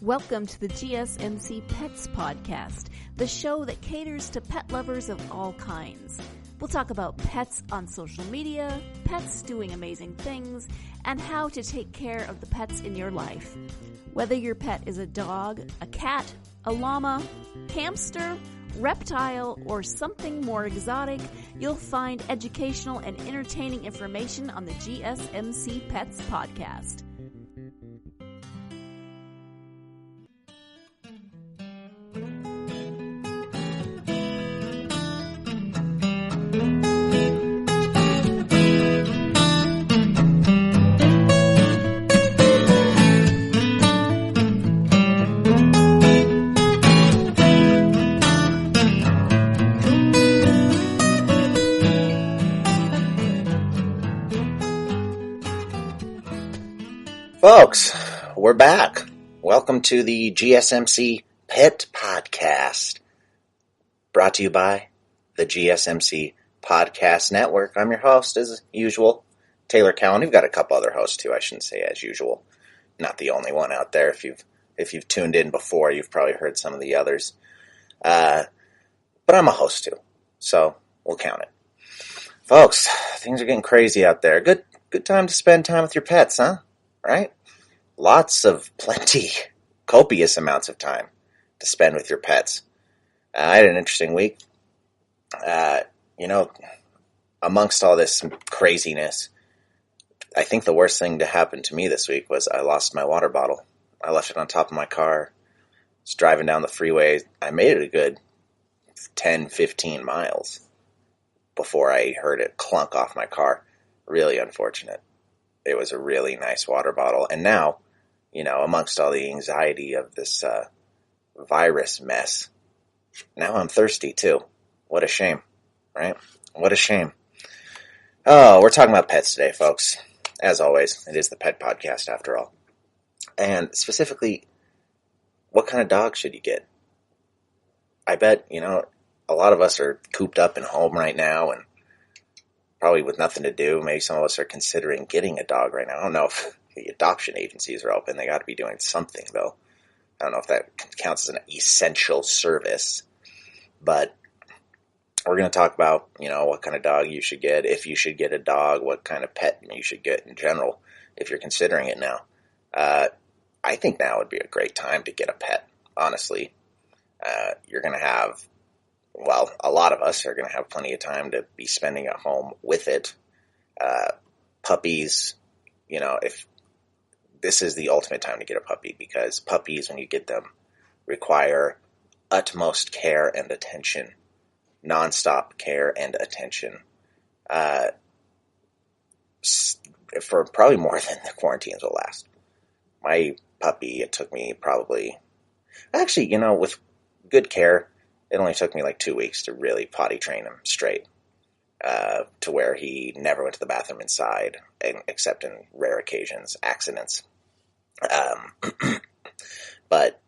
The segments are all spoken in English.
Welcome to the GSMC Pets Podcast, the show that caters to pet lovers of all kinds. We'll talk about pets on social media, pets doing amazing things, and how to take care of the pets in your life. Whether your pet is a dog, a cat, a llama, hamster, reptile, or something more exotic, you'll find educational and entertaining information on the GSMC Pets Podcast. Folks, we're back. Welcome to the GSMC Pet Podcast, brought to you by the GSMC Podcast Network. I'm your host, as usual, Taylor Cowan. We've got a couple other hosts too. I shouldn't say as usual. Not the only one out there. If you've tuned in before, you've probably heard some of the others. But I'm a host too, so we'll count it. Folks, things are getting crazy out there. Good time to spend time with your pets, huh? Right? Copious amounts of time to spend with your pets. I had an interesting week. Amongst all this craziness, I think the worst thing to happen to me this week was I lost my water bottle. I left it on top of my car. I was driving down the freeway. I made it a good 10, 15 miles before I heard it clunk off my car. Really unfortunate. It was a really nice water bottle. And now, amongst all the anxiety of this virus mess, now I'm thirsty too. What a shame, right? What a shame. Oh, we're talking about pets today, folks. As always, it is the Pet Podcast after all. And specifically, what kind of dog should you get? I bet, a lot of us are cooped up in home right now and probably with nothing to do. Maybe some of us are considering getting a dog right now. I don't know if the adoption agencies are open. They got to be doing something, though. I don't know if that counts as an essential service. But we're going to talk about, what kind of dog you should get, if you should get a dog, what kind of pet you should get in general, if you're considering it now. I think now would be a great time to get a pet, honestly. You're going to have... Well, a lot of us are going to have plenty of time to be spending at home with it. Puppies, if this is the ultimate time to get a puppy, because puppies, when you get them, require utmost care and attention, nonstop care and attention, for probably more than the quarantines will last. My puppy, it took me probably, with good care, it only took me like 2 weeks to really potty train him straight, to where he never went to the bathroom inside, except in rare occasions, accidents. But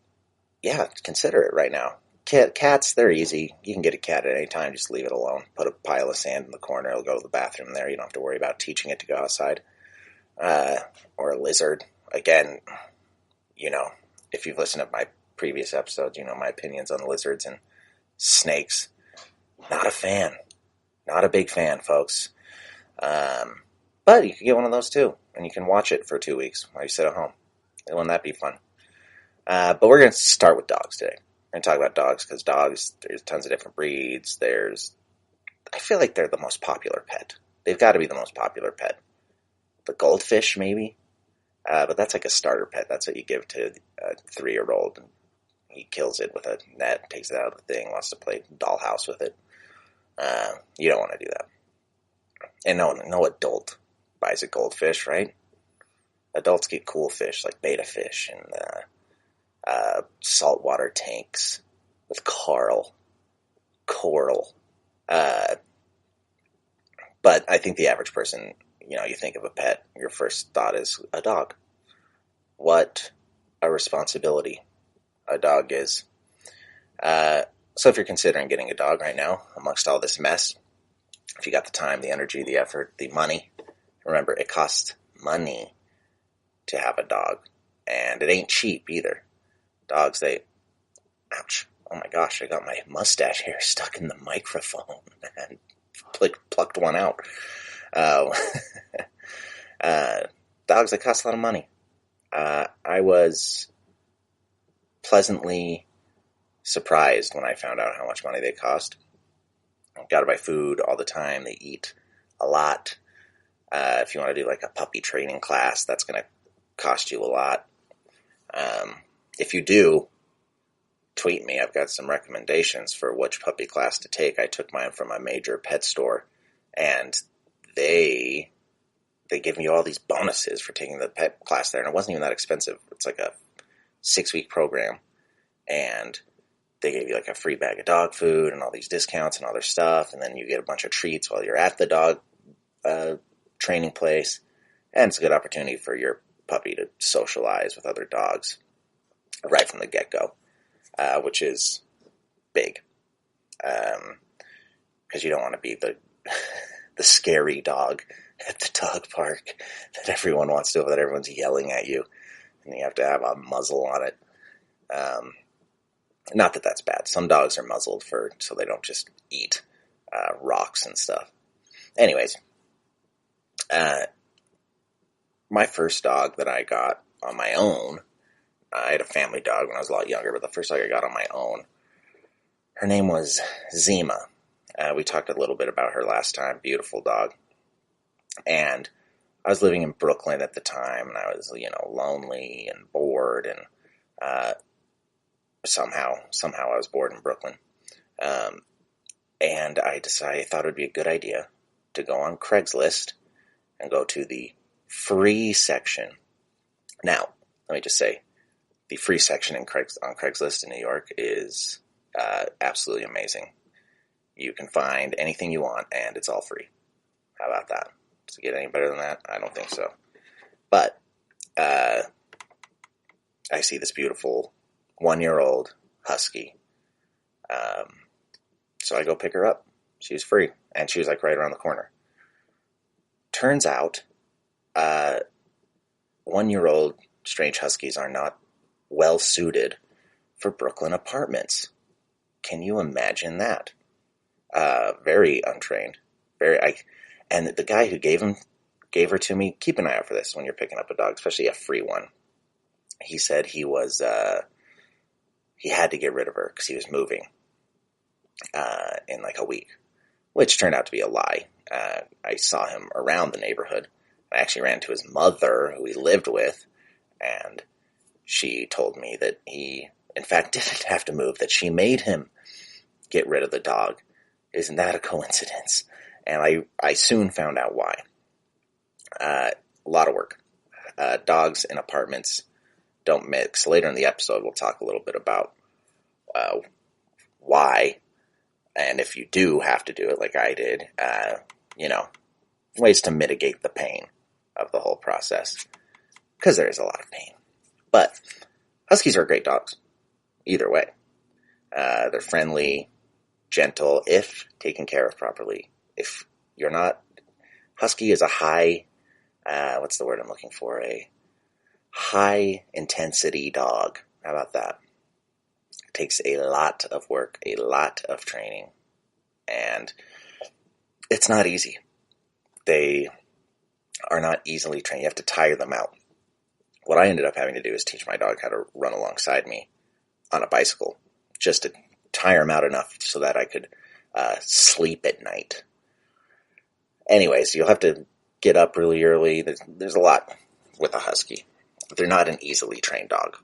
yeah, consider it right now. Cats, they're easy. You can get a cat at any time. Just leave it alone. Put a pile of sand in the corner. It'll go to the bathroom there. You don't have to worry about teaching it to go outside. Or a lizard. Again, if you've listened to my previous episodes, my opinions on lizards and snakes. Not a fan. Not a big fan, folks. But you can get one of those too, and you can watch it for 2 weeks while you sit at home. Wouldn't that be fun? But we're going to start with dogs today. We're going to talk about dogs, because dogs, there's tons of different breeds. I feel like they're the most popular pet. They've got to be the most popular pet. The goldfish, maybe? But that's like a starter pet. That's what you give to a 3-year-old. He kills it with a net, takes it out of the thing, wants to play dollhouse with it. You don't want to do that. And no adult buys a goldfish, right? Adults get cool fish like betta fish and saltwater tanks with coral. But I think the average person, you think of a pet, your first thought is a dog. What a responsibility a dog is. So if you're considering getting a dog right now, amongst all this mess, if you got the time, the energy, the effort, the money, remember, it costs money to have a dog. And it ain't cheap either. Dogs, ouch, oh my gosh, I got my mustache hair stuck in the microphone and plucked one out. Uh, Dogs, they cost a lot of money. I was pleasantly surprised when I found out how much money they cost. I've got to buy food all the time. They eat a lot. If you want to do like a puppy training class, that's going to cost you a lot. If you do, tweet me. I've got some recommendations for which puppy class to take. I took mine from a major pet store, and they give you all these bonuses for taking the pet class there, and it wasn't even that expensive. It's like a 6-week program, and they gave you like a free bag of dog food and all these discounts and other stuff, and then you get a bunch of treats while you're at the dog training place, and it's a good opportunity for your puppy to socialize with other dogs right from the get-go, which is big, because you don't want to be the scary dog at the dog park that everyone wants to, that everyone's yelling at you, and you have to have a muzzle on it. Not that that's bad. Some dogs are muzzled so they don't just eat rocks and stuff. Anyways, my first dog that I got on my own, I had a family dog when I was a lot younger, but the first dog I got on my own, her name was Zima. We talked a little bit about her last time. Beautiful dog. And I was living in Brooklyn at the time, and I was, lonely and bored, and somehow I was bored in Brooklyn. And I thought it would be a good idea to go on Craigslist and go to the free section. Now, let me just say, the free section on Craigslist in New York is absolutely amazing. You can find anything you want, and it's all free. How about that? Does it get any better than that? I don't think so. But I see this beautiful 1-year-old husky. So I go pick her up. She was free, and she was like right around the corner. Turns out, 1-year-old strange huskies are not well suited for Brooklyn apartments. Can you imagine that? Very untrained. And the guy who gave her to me, keep an eye out for this when you're picking up a dog, especially a free one. He said he had to get rid of her because he was moving in like a week, which turned out to be a lie. I saw him around the neighborhood. I actually ran into his mother, who he lived with, and she told me that he, in fact, didn't have to move, that she made him get rid of the dog. Isn't that a coincidence? And I soon found out why. A lot of work. Dogs in apartments don't mix. Later in the episode, we'll talk a little bit about why, and if you do have to do it like I did, ways to mitigate the pain of the whole process, because there is a lot of pain. But huskies are great dogs, either way. They're friendly, gentle, if taken care of properly. If you're not, husky is a high, what's the word I'm looking for? A high intensity dog. How about that? It takes a lot of work, a lot of training, and it's not easy. They are not easily trained. You have to tire them out. What I ended up having to do is teach my dog how to run alongside me on a bicycle, just to tire him out enough so that I could sleep at night. Anyways, you'll have to get up really early. There's a lot with a husky. They're not an easily trained dog.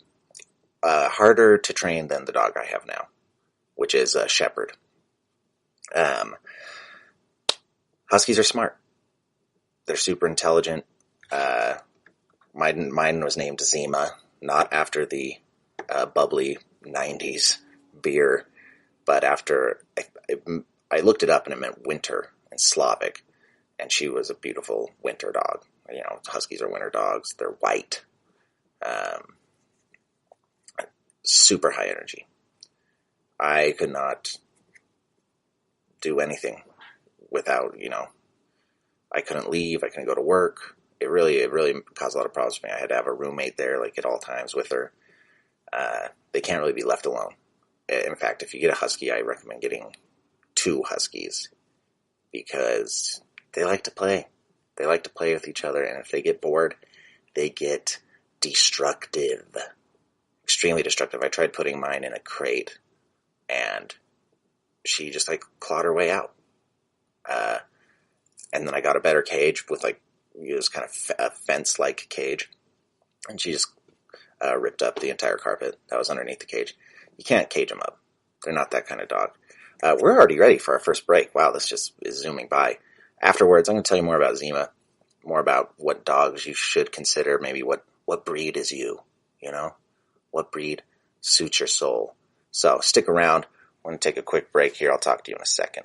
Harder to train than the dog I have now, which is a shepherd. Huskies are smart. They're super intelligent. Mine was named Zima, not after the bubbly 90s beer, but after I looked it up and it meant winter in Slavic, and she was a beautiful winter dog. Huskies are winter dogs. They're white. Super high energy. I could not do anything without, I couldn't leave. I couldn't go to work. It really caused a lot of problems for me. I had to have a roommate there, like at all times with her. They can't really be left alone. In fact, if you get a husky, I recommend getting 2 huskies because they like to play. They like to play with each other, and if they get bored, they get destructive. Extremely destructive. I tried putting mine in a crate, and she just, clawed her way out. And then I got a better cage with, it was kind of a fence-like cage, and she just ripped up the entire carpet that was underneath the cage. You can't cage them up. They're not that kind of dog. We're already ready for our first break. Wow, this just is zooming by. Afterwards, I'm going to tell you more about Zima, more about what dogs you should consider, maybe what breed is you, What breed suits your soul. So stick around. We're going to take a quick break here. I'll talk to you in a second.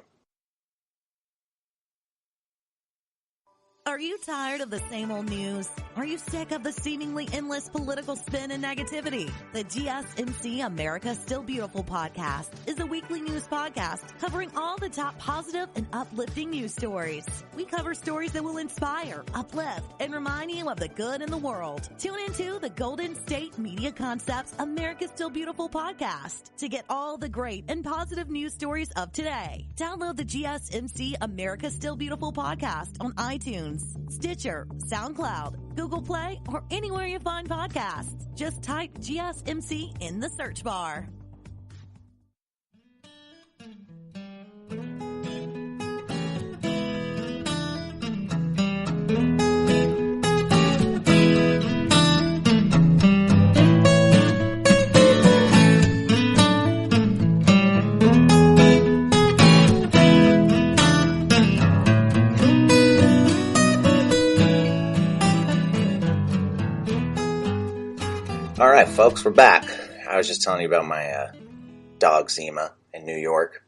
Are you tired of the same old news? Are you sick of the seemingly endless political spin and negativity? The GSMC America Still Beautiful podcast is a weekly news podcast covering all the top positive and uplifting news stories. We cover stories that will inspire, uplift, and remind you of the good in the world. Tune into the Golden State Media Concepts America Still Beautiful podcast to get all the great and positive news stories of today. Download the GSMC America Still Beautiful podcast on iTunes, Stitcher, SoundCloud, Google Play, or anywhere you find podcasts. Just type GSMC in the search bar. All right, folks, we're back. I was just telling you about my dog Zima in New York.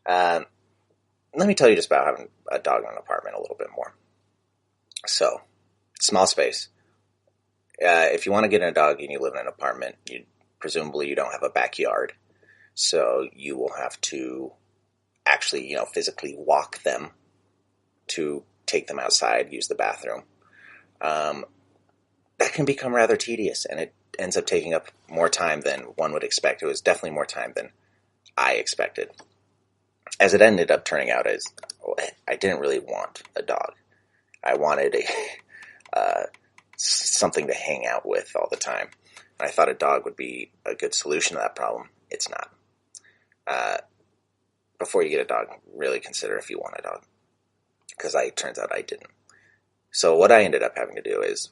Let me tell you just about having a dog in an apartment a little bit more. So, small space. If you want to get a dog and you live in an apartment, presumably you don't have a backyard. So you will have to actually, physically walk them to take them outside, use the bathroom. That can become rather tedious, and it ends up taking up more time than one would expect. It was definitely more time than I expected. As it ended up turning out, as I didn't really want a dog. I wanted something to hang out with all the time. And I thought a dog would be a good solution to that problem. It's not. Before you get a dog, really consider if you want a dog. Because it turns out I didn't. So what I ended up having to do is,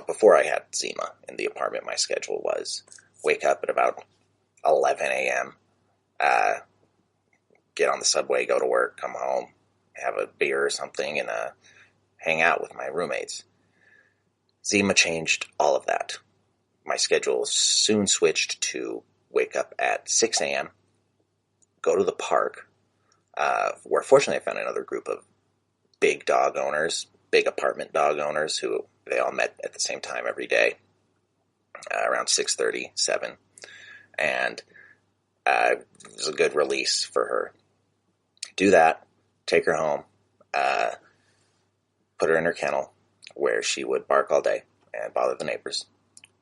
before I had Zima in the apartment, my schedule was wake up at about 11 a.m., get on the subway, go to work, come home, have a beer or something, and hang out with my roommates. Zima changed all of that. My schedule soon switched to wake up at 6 a.m., go to the park, where fortunately I found another group of big dog owners, big apartment dog owners who they all met at the same time every day, around 6:30, 7. And it was a good release for her. Do that, take her home, put her in her kennel where she would bark all day and bother the neighbors.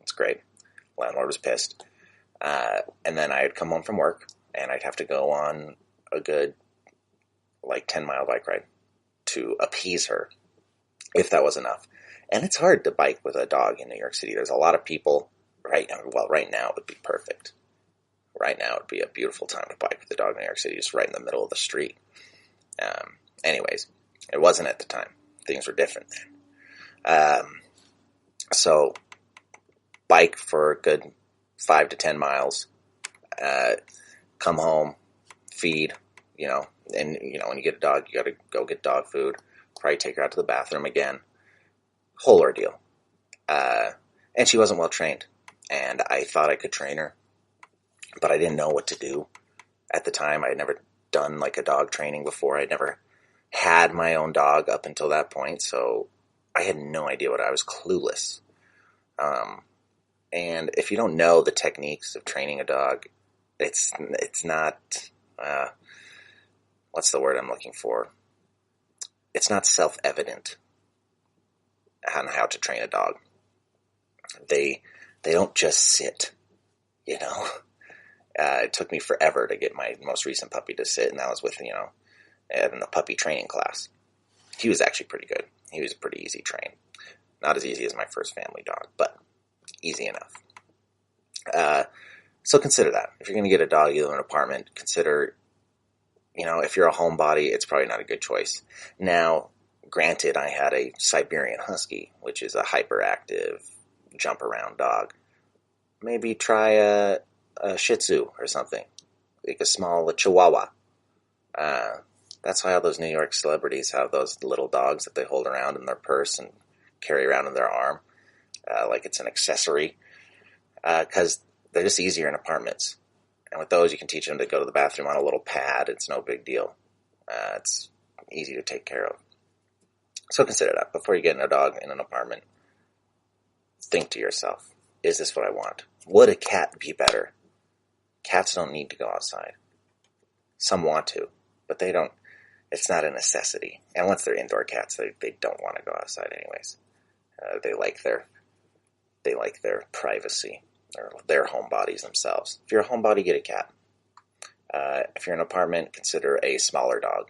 It's great. Landlord was pissed. And then I'd come home from work and I'd have to go on a good 10-mile bike ride to appease her, if that was enough. And it's hard to bike with a dog in New York City. There's a lot of people, right now it would be perfect. Right now it would be a beautiful time to bike with a dog in New York City, just right in the middle of the street. Anyways, it wasn't at the time. Things were different then. So, bike for a good 5 to 10 miles, come home, feed, and, when you get a dog, you gotta go get dog food, probably take her out to the bathroom again. Whole ordeal. And she wasn't well trained, and I thought I could train her, but I didn't know what to do at the time. I had never done a dog training before. I'd never had my own dog up until that point, so I had no idea what I was clueless. And if you don't know the techniques of training a dog, it's not, what's the word I'm looking for? It's not self-evident on how to train a dog. They don't just sit. you know. It took me forever to get my most recent puppy to sit, and that was with, in a puppy training class. He was actually pretty good. He was pretty easy trained. Not as easy as my first family dog, but easy enough. So consider that. If you're going to get a dog, you live in an apartment, consider, if you're a homebody, it's probably not a good choice. Now, granted, I had a Siberian Husky, which is a hyperactive, jump-around dog. Maybe try a Shih Tzu or something, like a small Chihuahua. That's why all those New York celebrities have those little dogs that they hold around in their purse and carry around in their arm, like it's an accessory, because they're just easier in apartments. And with those, you can teach them to go to the bathroom on a little pad. It's no big deal. It's easy to take care of. So consider that. Before you get a dog in an apartment, think to yourself, is this what I want? Would a cat be better? Cats don't need to go outside. Some want to, but they don't. It's not a necessity. And once they're indoor cats, they don't want to go outside anyways. They like their privacy, or their homebodies themselves. If you're a homebody, get a cat. If you're in an apartment, consider a smaller dog.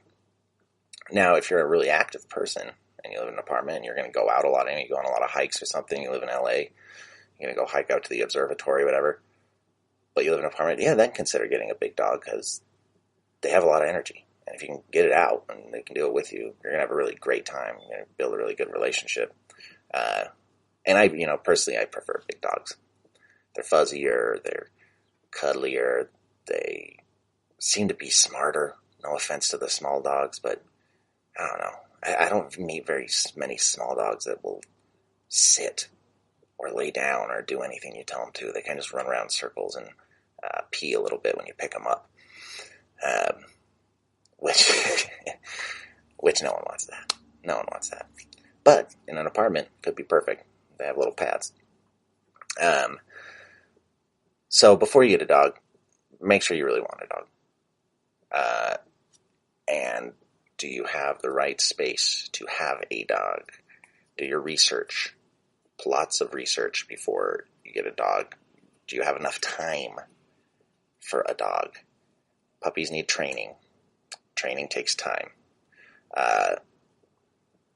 Now, if you're a really active person and you live in an apartment and you're going to go out a lot, and you go on a lot of hikes or something, you live in LA, you're going to go hike out to the observatory, whatever, but you live in an apartment, then consider getting a big dog, because they have a lot of energy. And if you can get it out and they can do it with you, you're going to have a really great time. You're going to build a really good relationship. And I, personally, I prefer big dogs. They're fuzzier, they're cuddlier, they seem to be smarter. No offense to the small dogs, but I don't know. I don't meet very many small dogs that will sit or lay down or do anything you tell them to. They kind of just run around in circles and pee a little bit when you pick them up. Which no one wants that. No one wants that. But in an apartment, could be perfect. They have little pads. So before you get a dog, make sure you really want a dog. And do you have the right space to have a dog? Do your research. Lots of research before you get a dog. Do you have enough time for a dog? Puppies need training. Training takes time.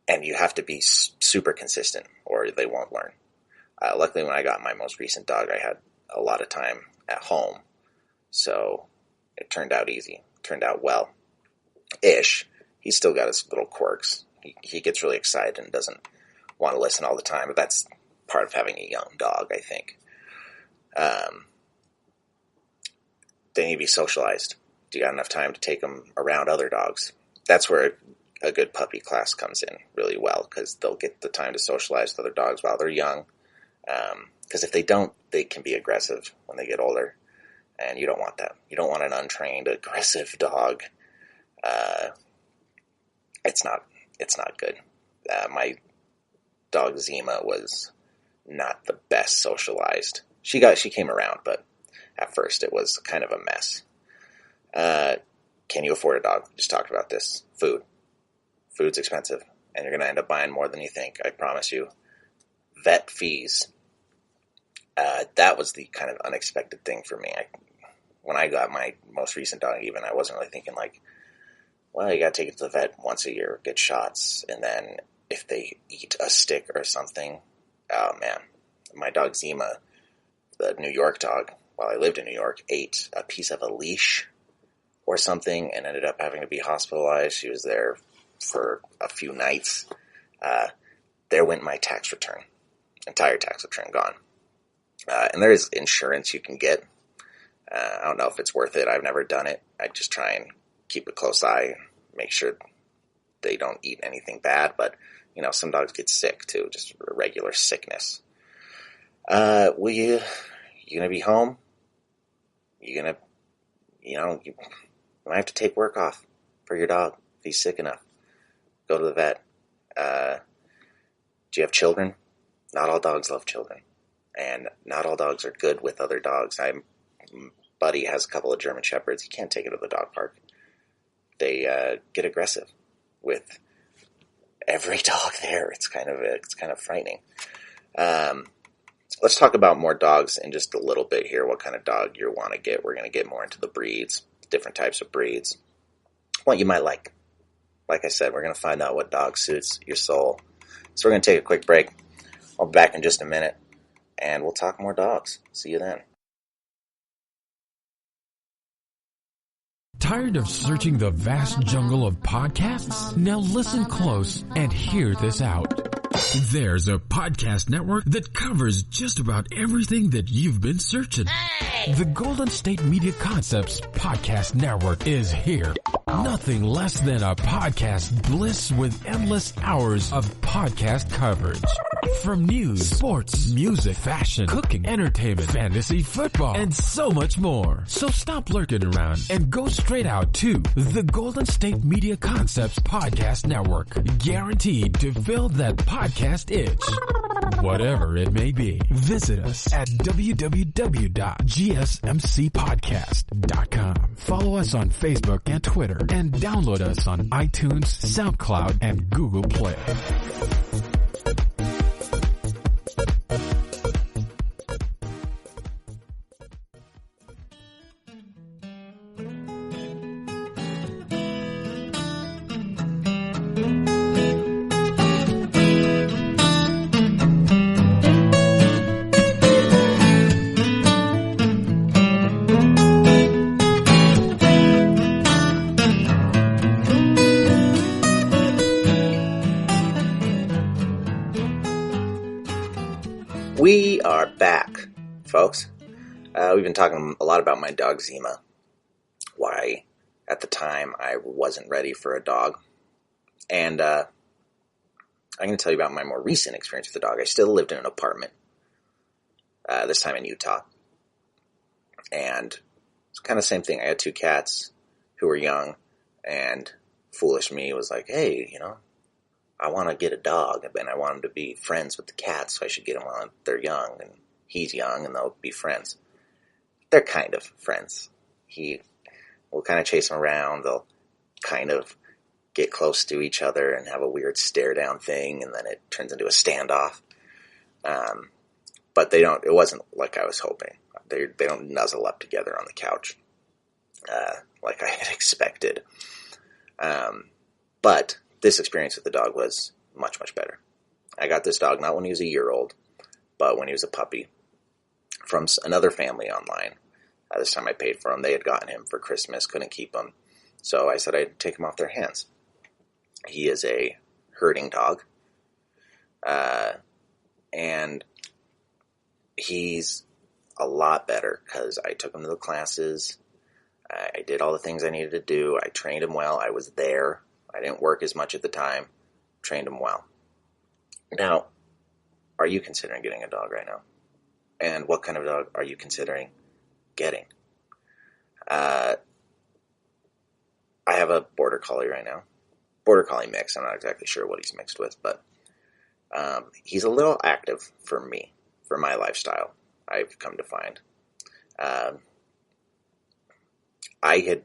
And you have to be super consistent or they won't learn. Luckily, when I got my most recent dog, I had a lot of time at home. So it turned out easy. Turned out well-ish. He's still got his little quirks. He gets really excited and doesn't want to listen all the time, but that's part of having a young dog, I think. They need to be socialized. Do you got enough time to take them around other dogs? That's where a good puppy class comes in really well, because they'll get the time to socialize with other dogs while they're young. Because if they don't, they can be aggressive when they get older, and you don't want that. You don't want an untrained, aggressive dog. It's not good. My dog Zima was not the best socialized. She came around, but at first it was kind of a mess. Can you afford a dog? We just talked about this. Food. Food's expensive, and you're going to end up buying more than you think, I promise you. Vet fees. That was the kind of unexpected thing for me. When I got my most recent dog, even, I wasn't really thinking well, you got to take it to the vet once a year, get shots, and then if they eat a stick or something, oh man. My dog Zima, the New York dog, while I lived in New York, ate a piece of a leash or something and ended up having to be hospitalized. She was there for a few nights. There went my tax return. Entire tax return gone. And there is insurance you can get. I don't know if it's worth it. I've never done it. I just try and keep a close eye, make sure they don't eat anything bad. But, some dogs get sick too, just regular sickness. You gonna be home? You might have to take work off for your dog if he's sick enough. Go to the vet. Do you have children? Not all dogs love children. And not all dogs are good with other dogs. My buddy has a couple of German Shepherds. He can't take it to the dog park. They get aggressive with every dog there. It's kind of frightening. let's talk about more dogs in just a little bit here, what kind of dog you want to get. We're going to get more into the breeds, different types of breeds, what you might like. Like I said, we're going to find out what dog suits your soul. So we're going to take a quick break. I'll be back in just a minute, and we'll talk more dogs. See you then. Tired of searching the vast jungle of podcasts? Now listen close and hear this out. There's a podcast network that covers just about everything that you've been searching. Hey! The Golden State Media Concepts Podcast Network is here. Nothing less than a podcast bliss with endless hours of podcast coverage. From news, sports, music, fashion, cooking, entertainment, fantasy, football, and so much more. So stop lurking around and go straight out to the Golden State Media Concepts Podcast Network. Guaranteed to fill that podcast itch. Whatever it may be. Visit us at www.gsmcpodcast.com. Follow us on Facebook and Twitter, and download us on iTunes, SoundCloud, and Google Play. We are back, folks. We've been talking a lot about my dog Zima. Why, at the time, I wasn't ready for a dog. And I'm going to tell you about my more recent experience with the dog. I still lived in an apartment, this time in Utah. And it's kind of the same thing. I had 2 cats who were young, and foolish me was like, hey, I want to get a dog, and I want them to be friends with the cats, so I should get them while they're young, and he's young, and they'll be friends. They're kind of friends. He will kind of chase him around. They'll kind of get close to each other and have a weird stare-down thing, and then it turns into a standoff. But it wasn't like I was hoping. They don't nuzzle up together on the couch like I had expected. But this experience with the dog was much, much better. I got this dog not when he was a year old, but when he was a puppy from another family online. This time I paid for him. They had gotten him for Christmas, couldn't keep him. So I said I'd take him off their hands. He is a herding dog. And he's a lot better because I took him to the classes. I did all the things I needed to do. I trained him well. I was there. I didn't work as much at the time. Trained him well. Now, are you considering getting a dog right now? And what kind of dog are you considering getting? I have a border collie right now. Border collie mix. I'm not exactly sure what he's mixed with, but he's a little active for me, for my lifestyle, I've come to find. I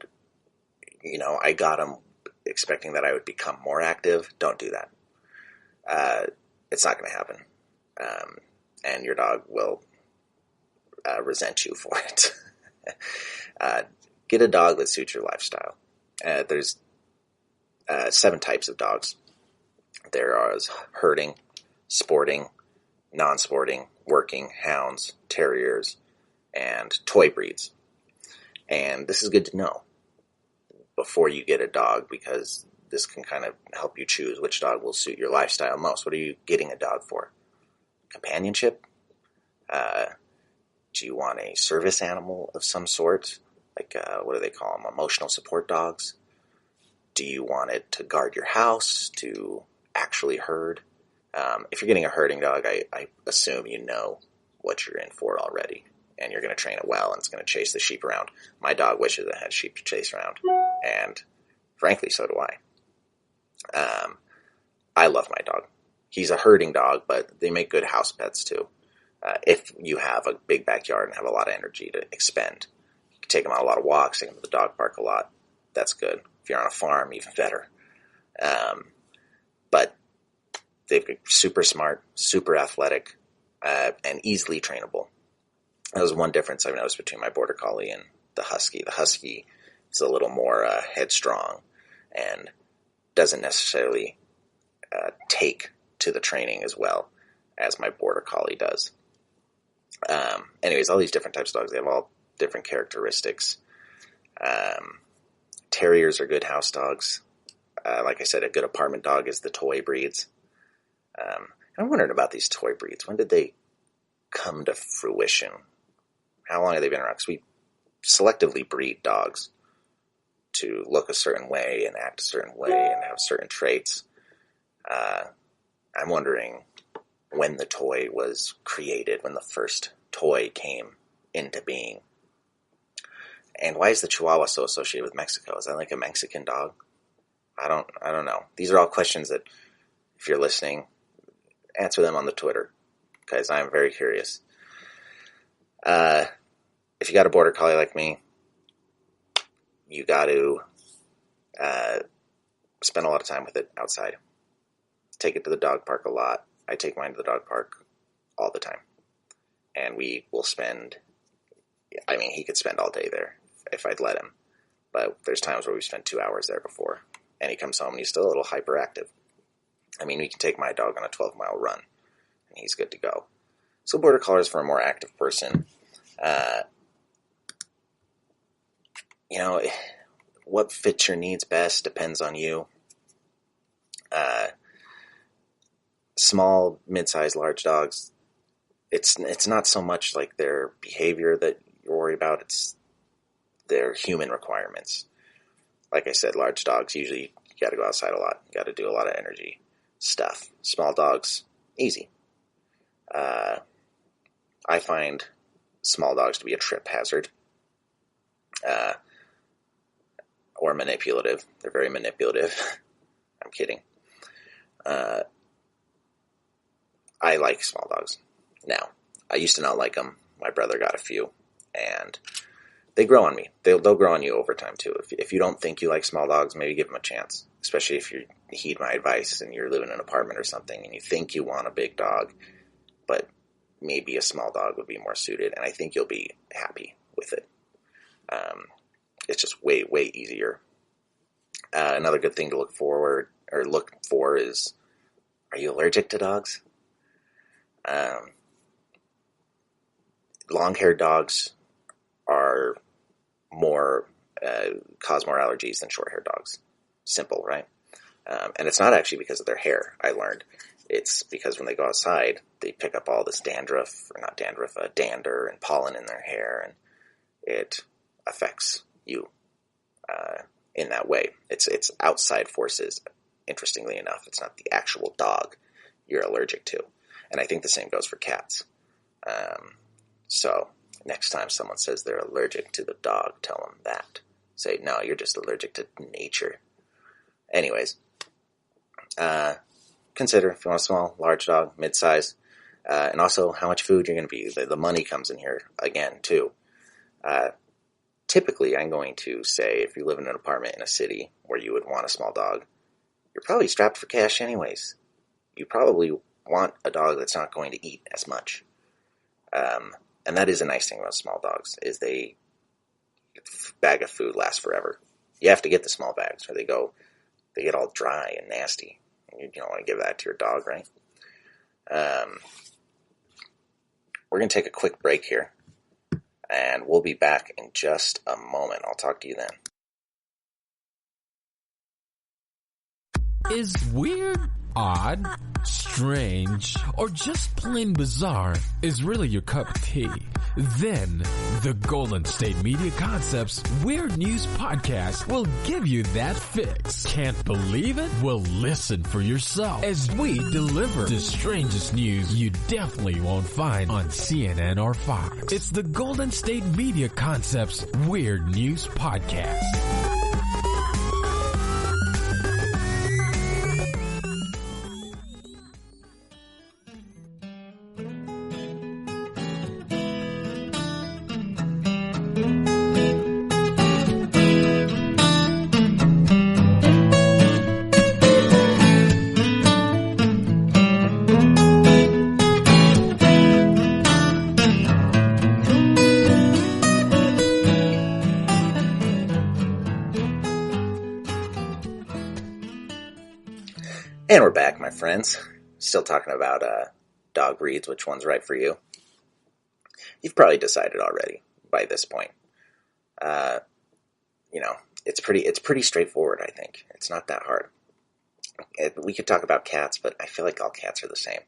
got him expecting that I would become more active. Don't do that. It's not going to happen. And your dog will resent you for it. Get a dog that suits your lifestyle. There's 7 types of dogs. There are herding, sporting, non-sporting, working, hounds, terriers, and toy breeds. And this is good to know before you get a dog, because this can kind of help you choose which dog will suit your lifestyle most. What are you getting a dog for? Companionship? Do you want a service animal of some sort? Like, what do they call them? Emotional support dogs? Do you want it to guard your house, to actually herd? If you're getting a herding dog, I assume you know what you're in for already. And you're going to train it well, and it's going to chase the sheep around. My dog wishes it had sheep to chase around. And frankly, so do I. I love my dog. He's a herding dog, but they make good house pets too. If you have a big backyard and have a lot of energy to expend. You can take him on a lot of walks, take him to the dog park a lot. That's good. If you're on a farm, even better. But they're super smart, super athletic, and easily trainable. That was one difference I've noticed between my Border Collie and the Husky. The Husky is a little more headstrong and doesn't necessarily take to the training as well as my Border Collie does. Anyways, all these different types of dogs, they have all different characteristics. Terriers are good house dogs. Like I said, a good apartment dog is the toy breeds. I'm wondering about these toy breeds. When did they come to fruition? How long have they been around? Because we selectively breed dogs to look a certain way and act a certain way and have certain traits. I'm wondering when the toy was created, when the first toy came into being. And why is the Chihuahua so associated with Mexico? Is that like a Mexican dog? I don't know. These are all questions that, if you're listening, answer them on the Twitter, because I'm very curious. If you got a Border Collie like me, you got to spend a lot of time with it outside. Take it to the dog park a lot. I take mine to the dog park all the time. And we will spend, he could spend all day there if I'd let him. But there's times where we spend 2 hours there before. And he comes home and he's still a little hyperactive. We can take my dog on a 12-mile run, and he's good to go. So Border Collie is for a more active person. What fits your needs best depends on you. Small, mid-sized, large dogs, it's not so much like their behavior that you're worried about, it's their human requirements. Like I said, large dogs, usually you got to go outside a lot. You got to do a lot of energy stuff. Small dogs, easy. I find small dogs to be a trip hazard. Or manipulative. They're very manipulative. I'm kidding. I like small dogs. Now, I used to not like them. My brother got a few, and they grow on me. They'll grow on you over time, too. If you don't think you like small dogs, maybe give them a chance. Especially if you heed my advice and you're living in an apartment or something and you think you want a big dog, but maybe a small dog would be more suited, and I think you'll be happy with it. It's just way, way easier. Another good thing to look for is, are you allergic to dogs? Long-haired dogs are cause more allergies than short-haired dogs. Simple, right? And it's not actually because of their hair, I learned. It's because when they go outside, they pick up all this dander and pollen in their hair, and it affects you in that way. It's outside forces, interestingly enough. It's not the actual dog you're allergic to. And I think the same goes for cats. So next time someone says they're allergic to the dog, tell them that. Say, no, you're just allergic to nature. Anyways, consider if you want a small, large dog, mid-size, and also how much food you're going to be. The money comes in here again, too. Typically, I'm going to say if you live in an apartment in a city where you would want a small dog, you're probably strapped for cash anyways. You probably want a dog that's not going to eat as much. And that is a nice thing about small dogs, is a bag of food lasts forever. You have to get the small bags, or they get all dry and nasty. You don't want to give that to your dog, right? We're going to take a quick break here, and we'll be back in just a moment. I'll talk to you then. Is weird, odd, strange, or just plain bizarre is really your cup of tea? Then the Golden State Media Concepts Weird News Podcast will give you that fix. Can't believe it? Well, listen for yourself as we deliver the strangest news you definitely won't find on CNN or Fox. It's the Golden State Media Concepts Weird News Podcast. And we're back, my friends. Still talking about dog breeds, which one's right for you. You've probably decided already by this point. It's pretty straightforward, I think. It's not that hard. We could talk about cats, but I feel like all cats are the same.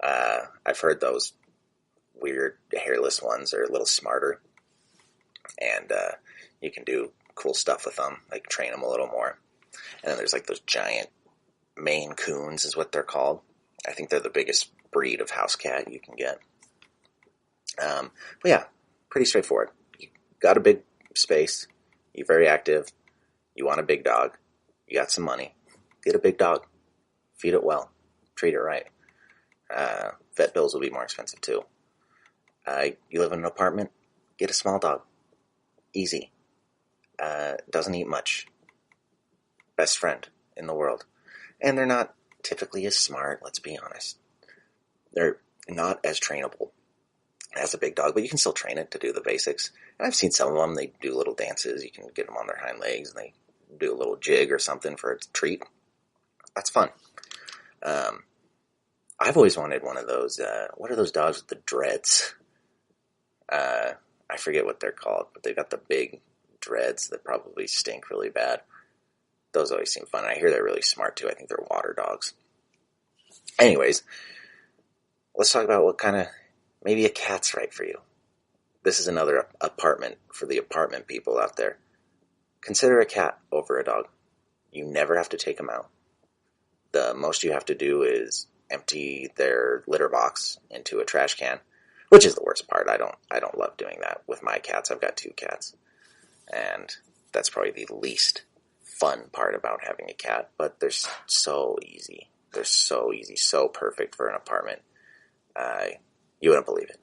I've heard those weird hairless ones are a little smarter, and you can do cool stuff with them, like train them a little more. And then there's like those giant Maine Coons is what they're called. I think they're the biggest breed of house cat you can get. But yeah, pretty straightforward. You got a big space, you're very active, you want a big dog, you got some money, get a big dog, feed it well, treat it right. Vet bills will be more expensive too. You live in an apartment, get a small dog. Easy. Doesn't eat much. Best friend in the world. And they're not typically as smart, let's be honest. They're not as trainable as a big dog, but you can still train it to do the basics. And I've seen some of them, they do little dances. You can get them on their hind legs and they do a little jig or something for a treat. That's fun. I've always wanted one of those, what are those dogs with the dreads? I forget what they're called, but they've got the big dreads that probably stink really bad. Those always seem fun. I hear they're really smart too. I think they're water dogs. Anyways, let's talk about what kind of, maybe a cat's right for you. This is another apartment for the apartment people out there. Consider a cat over a dog. You never have to take them out. The most you have to do is empty their litter box into a trash can, which is the worst part. I don't love doing that with my cats. I've got 2 cats, and that's probably the least fun part about having a cat, but they're so easy. They're so easy, so perfect for an apartment. You wouldn't believe it.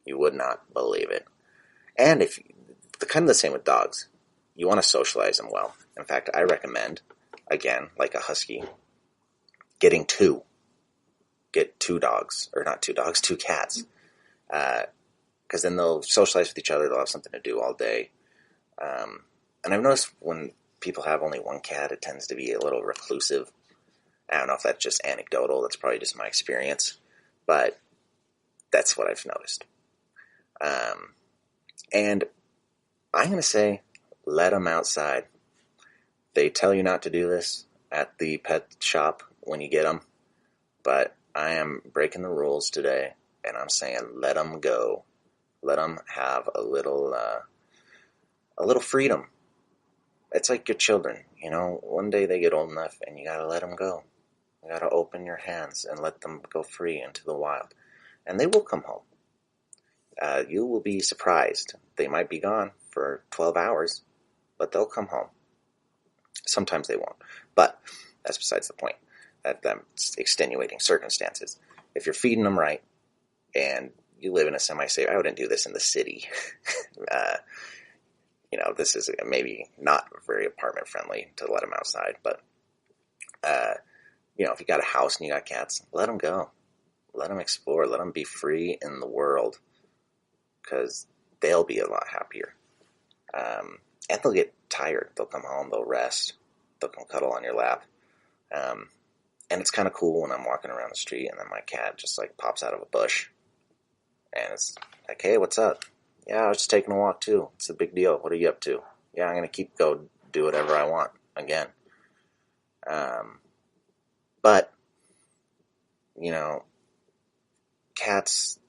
You would not believe it. And kind of the same with dogs. You want to socialize them well. In fact, I recommend, again, like a husky, getting 2. Get 2 dogs, or not 2 dogs, 2 cats. Because then they'll socialize with each other. They'll have something to do all day. And I've noticed when people have only 1 cat, it tends to be a little reclusive. I don't know if that's just anecdotal. That's probably just my experience. But that's what I've noticed. And I'm going to say, let them outside. They tell you not to do this at the pet shop when you get them. But I am breaking the rules today. And I'm saying, let them go. Let them have a little freedom. It's like your children, one day they get old enough and you gotta let them go. You gotta open your hands and let them go free into the wild. And they will come home. You will be surprised. They might be gone for 12 hours, but they'll come home. Sometimes they won't. But that's besides the point. That's extenuating circumstances. If you're feeding them right, and you live in a semi-safe, I wouldn't do this in the city. This is maybe not very apartment friendly to let them outside, but, if you got a house and you got cats, let them go. Let them explore. Let them be free in the world, because they'll be a lot happier. And they'll get tired. They'll come home. They'll rest. They'll come cuddle on your lap. And it's kind of cool when I'm walking around the street and then my cat just like pops out of a bush. And it's like, hey, what's up? Yeah, I was just taking a walk too. It's a big deal. What are you up to? Yeah, I'm going to go do whatever I want again. But, cats,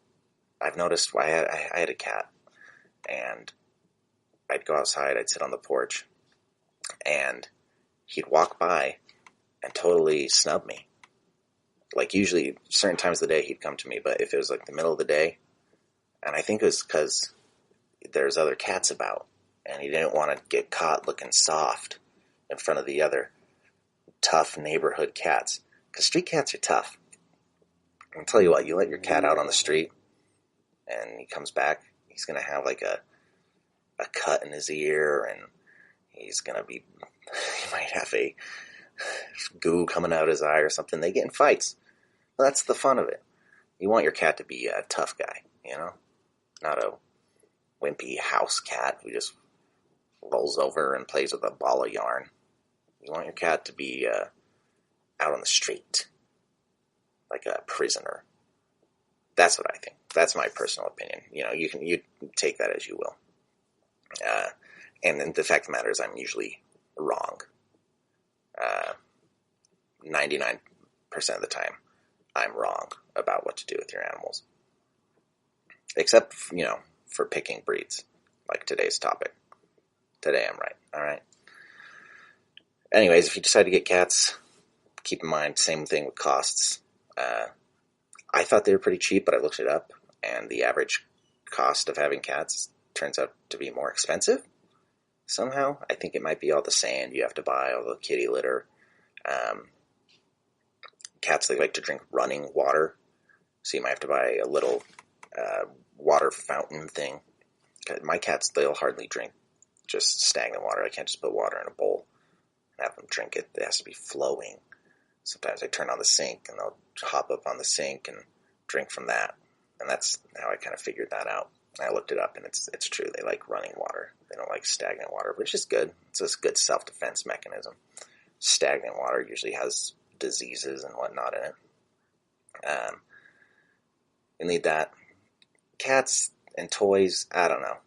I've noticed, I had a cat, and I'd go outside, I'd sit on the porch, and he'd walk by and totally snub me. Like, usually, certain times of the day, he'd come to me, but if it was like the middle of the day, and I think it was because there's other cats about, and he didn't want to get caught looking soft in front of the other tough neighborhood cats. Because street cats are tough. I'll tell you what, you let your cat out on the street, and he comes back, he's going to have like a cut in his ear, and he's going to be, he might have a goo coming out of his eye or something. They get in fights. Well, that's the fun of it. You want your cat to be a tough guy, not a wimpy house cat who just rolls over and plays with a ball of yarn. You want your cat to be out on the street, like a prisoner. That's what I think. That's my personal opinion. You can take that as you will. And then the fact of the matter is I'm usually wrong. 99% of the time, I'm wrong about what to do with your animals. Except, for picking breeds, like today's topic. Today I'm right, all right? Anyways, if you decide to get cats, keep in mind, same thing with costs. I thought they were pretty cheap, but I looked it up, and the average cost of having cats turns out to be more expensive. Somehow, I think it might be all the sand you have to buy, all the kitty litter. Cats, they like to drink running water, so you might have to buy a little water fountain thing. My cats, they'll hardly drink just stagnant water. I can't just put water in a bowl and have them drink it. It has to be flowing. Sometimes I turn on the sink, and they'll hop up on the sink and drink from that. And that's how I kind of figured that out. I looked it up, and it's true. They like running water. They don't like stagnant water, which is good. It's a good self-defense mechanism. Stagnant water usually has diseases and whatnot in it. You need that. Cats and toys, I don't know.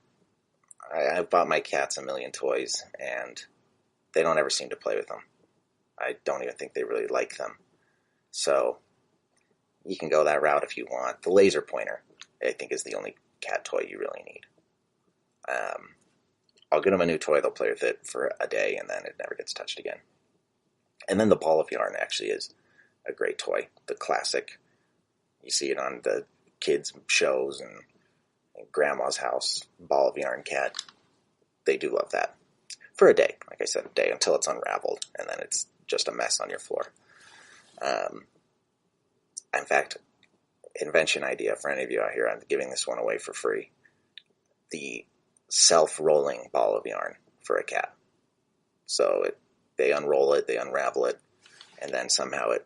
I bought my cats a million toys, and they don't ever seem to play with them. I don't even think they really like them. So, you can go that route if you want. The laser pointer, I think, is the only cat toy you really need. I'll get them a new toy, they'll play with it for a day, and then it never gets touched again. And then the ball of yarn actually is a great toy. The classic. You see it on the kids' shows and grandma's house. Ball of yarn cat. They do love that. For a day. Like I said, a day until it's unraveled. And then it's just a mess on your floor. In fact, invention idea for any of you out here. I'm giving this one away for free. The self-rolling ball of yarn for a cat. So they unroll it, they unravel it, and then somehow it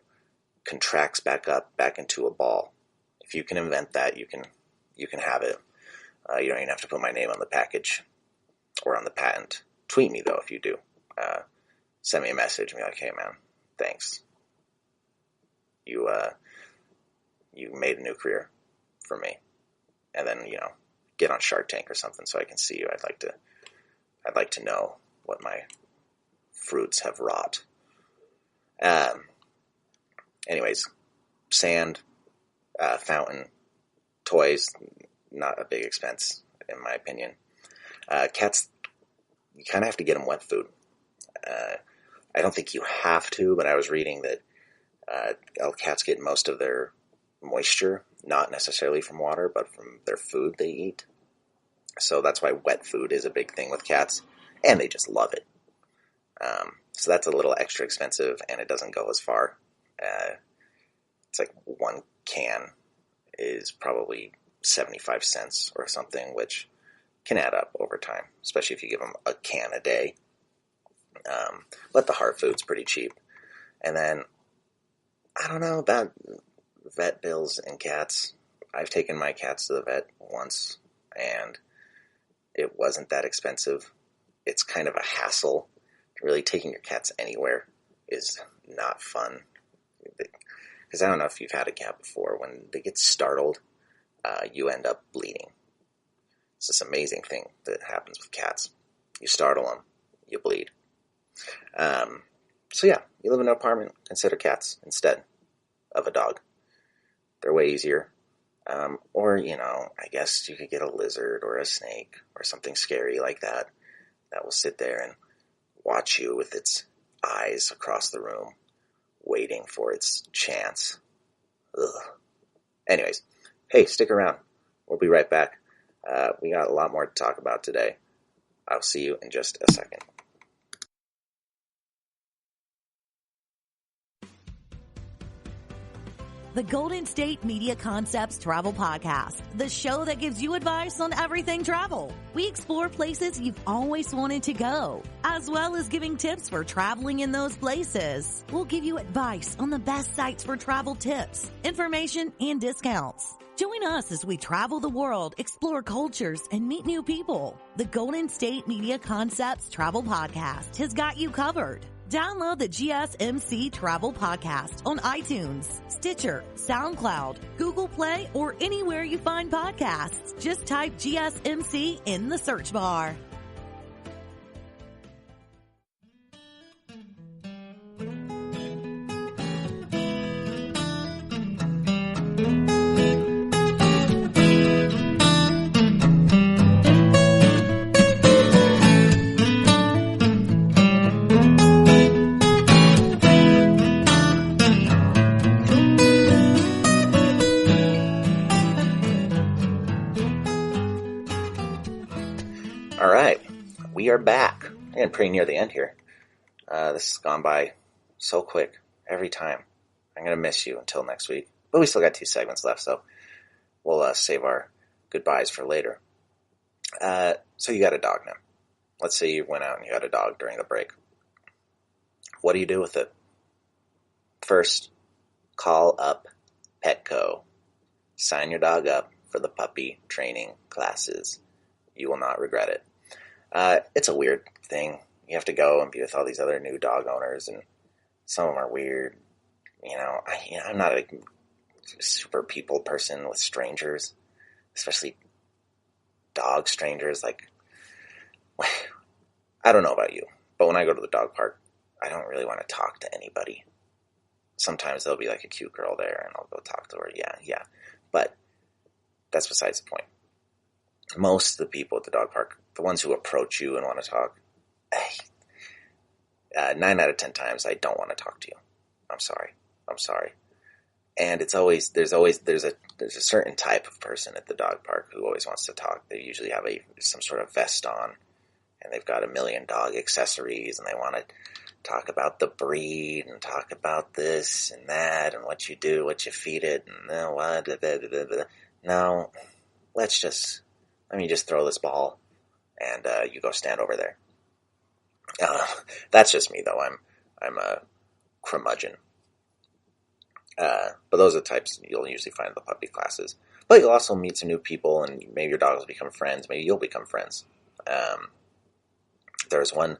contracts back into a ball. If you can invent that, you can have it. You don't even have to put my name on the package or on the patent. Tweet me though if you do. Send me a message and be like, "Hey man, thanks. You made a new career for me." And then get on Shark Tank or something so I can see you. I'd like to know what my fruits have wrought. Anyways, sand, fountain, toys, not a big expense in my opinion. Cats, you kind of have to get them wet food. I don't think you have to, but I was reading that cats get most of their moisture, not necessarily from water, but from their food they eat. So that's why wet food is a big thing with cats, and they just love it. So that's a little extra expensive, and it doesn't go as far. It's like one can is probably 75 cents or something, which can add up over time, especially if you give them a can a day. But the hard food's pretty cheap. And then, I don't know about vet bills and cats. I've taken my cats to the vet once, and it wasn't that expensive. It's kind of a hassle. Really taking your cats anywhere is not fun. Because I don't know if you've had a cat before. When they get startled, you end up bleeding. It's this amazing thing that happens with cats. You startle them, you bleed. So yeah, you live in an apartment, consider cats instead of a dog. They're way easier. Or, I guess you could get a lizard or a snake or something scary like that will sit there and watch you with its eyes across the room, waiting for its chance. Ugh. Anyways, hey, stick around. We'll be right back. We got a lot more to talk about today. I'll see you in just a second. The Golden State Media Concepts Travel Podcast, the show that gives you advice on everything travel. We explore places you've always wanted to go, as well as giving tips for traveling in those places. We'll give you advice on the best sites for travel tips, information, and discounts. Join us as we travel the world, explore cultures, and meet new people. The Golden State Media Concepts Travel Podcast has got you covered. Download the GSMC Travel Podcast on iTunes, Stitcher, SoundCloud, Google Play, or anywhere you find podcasts. Just type GSMC in the search bar. All right, we are back, and pretty near the end here. This has gone by so quick every time. I'm going to miss you until next week, but we still got 2 segments left, so we'll save our goodbyes for later. So you got a dog now. Let's say you went out and you had a dog during the break. What do you do with it? First, call up Petco. Sign your dog up for the puppy training classes. You will not regret it. It's a weird thing. You have to go and be with all these other new dog owners, and some of them are weird. I'm not a super people person with strangers, especially dog strangers. Like, I don't know about you, but when I go to the dog park, I don't really want to talk to anybody. Sometimes there'll be like a cute girl there, and I'll go talk to her. Yeah. But that's besides the point. Most of the people at the dog park, the ones who approach you and want to talk, 9 out of 10 times I don't want to talk to you. I'm sorry. And there's a certain type of person at the dog park who always wants to talk. They usually have some sort of vest on, and they've got a million dog accessories, and they want to talk about the breed and talk about this and that and what you do, what you feed it, and what. No, let me just throw this ball, and you go stand over there. That's just me, though. I'm a curmudgeon. But those are the types you'll usually find in the puppy classes. But you'll also meet some new people, and maybe your dogs will become friends. Maybe you'll become friends. There was one